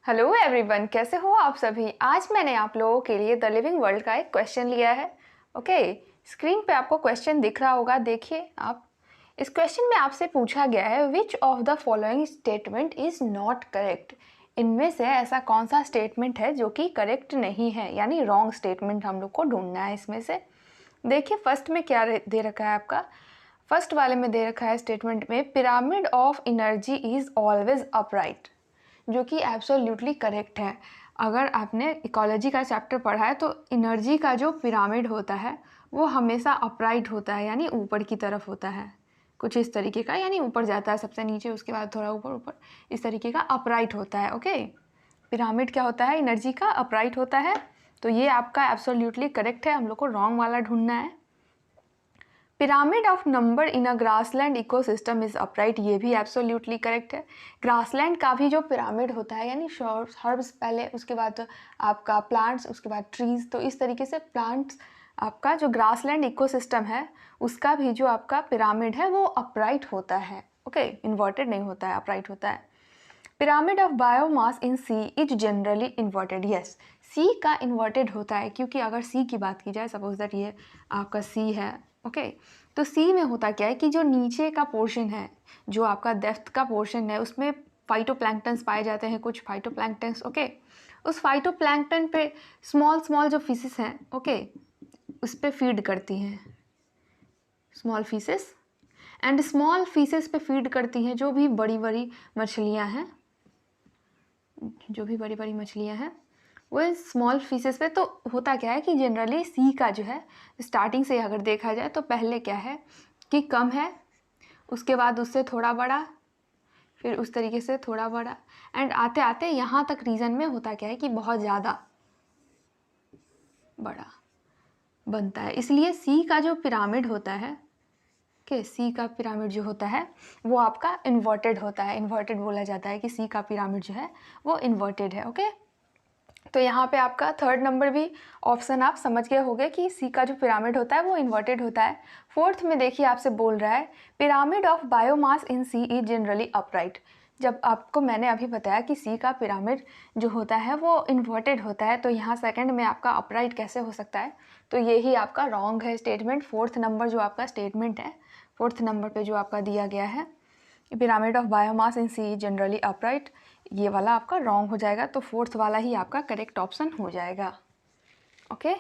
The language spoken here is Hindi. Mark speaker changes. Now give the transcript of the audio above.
Speaker 1: हेलो एवरीवन, कैसे हो आप सभी। आज मैंने आप लोगों के लिए द लिविंग वर्ल्ड का एक क्वेश्चन लिया है। ओके, स्क्रीन पे आपको क्वेश्चन दिख रहा होगा, देखिए आप। इस क्वेश्चन में आपसे पूछा गया है which of the following statement is not correct. इनमें से ऐसा कौन सा स्टेटमेंट है जो कि करेक्ट नहीं है, यानी रॉन्ग स्टेटमेंट हम लोग को ढूंढना है इसमें से। देखिए फर्स्ट में क्या दे रखा है आपका। फर्स्ट वाले में दे रखा है स्टेटमेंट में pyramid of energy is always upright, जो कि एब्सोल्युटली करेक्ट है। अगर आपने इकोलॉजी का चैप्टर पढ़ा है तो एनर्जी का जो पिरामिड होता है वो हमेशा अपराइट होता है, यानी ऊपर की तरफ होता है, कुछ इस तरीके का, यानी ऊपर जाता है सबसे नीचे, उसके बाद थोड़ा ऊपर ऊपर, इस तरीके का अपराइट होता है। ओके, पिरामिड क्या होता है, एनर्जी का अपराइट होता है। तो ये आपका एब्सोल्युटली करेक्ट है, हम लोग को रॉन्ग वाला ढूंढना है। Pyramid of number in a grassland ecosystem is upright, ये भी एब्सोल्युटली करेक्ट है। ग्रासलैंड का भी जो पिरामिड होता है, यानी हर्ब्स पहले, उसके बाद आपका प्लांट्स, उसके बाद ट्रीज, तो इस तरीके से प्लांट्स, आपका जो ग्रासलैंड इकोसिस्टम है उसका भी जो आपका पिरामिड है वो अपराइट होता है। ओके, इन्वर्टेड नहीं होता है, अपराइट होता है। Pyramid of biomass in sea is generally inverted, yes, sea का इन्वर्टेड होता है, क्योंकि अगर सी की बात की जाए, सपोज दैट ये आपका सी है। ओके, तो सी में होता क्या है कि जो नीचे का पोर्शन है, जो आपका डेप्थ का पोर्शन है, उसमें फाइटोप्लैंक्टन्स पाए जाते हैं, कुछ फाइटोप्लैंक्टन्स। ओके, उस फाइटोप्लैंक्टन पे स्मॉल स्मॉल जो फिशेस हैं, ओके, उस पे फीड करती हैं small fishes, and small fishes पे फीड करती हैं जो भी बड़ी बड़ी मछलियाँ हैं, जो भी बड़ी बड़ी मछलियाँ हैं वो स्मॉल फिशेस पे। तो होता क्या है कि जनरली सी का जो है, स्टार्टिंग से अगर देखा जाए तो पहले क्या है कि कम है, उसके बाद उससे थोड़ा बड़ा, फिर उस तरीके से थोड़ा बड़ा, एंड आते आते यहाँ तक रीजन में होता क्या है कि बहुत ज़्यादा बड़ा बनता है। इसलिए सी का जो पिरामिड होता है, कि सी का पिरामिड जो होता है वो आपका इन्वर्टेड होता है। इन्वर्टेड बोला जाता है कि सी का पिरामिड जो है वो इन्वर्टेड है। ओके, तो यहाँ पे आपका थर्ड नंबर भी ऑप्शन आप समझ गए होंगे कि सी का जो पिरामिड होता है वो इन्वर्टेड होता है। फोर्थ में देखिए आपसे बोल रहा है pyramid of biomass in sea is generally upright. जब आपको मैंने अभी बताया कि सी का पिरामिड जो होता है वो इन्वर्टेड होता है, तो यहाँ सेकंड में आपका अपराइट कैसे हो सकता है। तो यही आपका रॉन्ग है स्टेटमेंट। फोर्थ नंबर जो आपका स्टेटमेंट है, फोर्थ नंबर पे जो आपका दिया गया है pyramid of biomass in sea generally upright, ये वाला आपका रॉन्ग हो जाएगा। तो फोर्थ वाला ही आपका करेक्ट ऑप्शन हो जाएगा। ओके।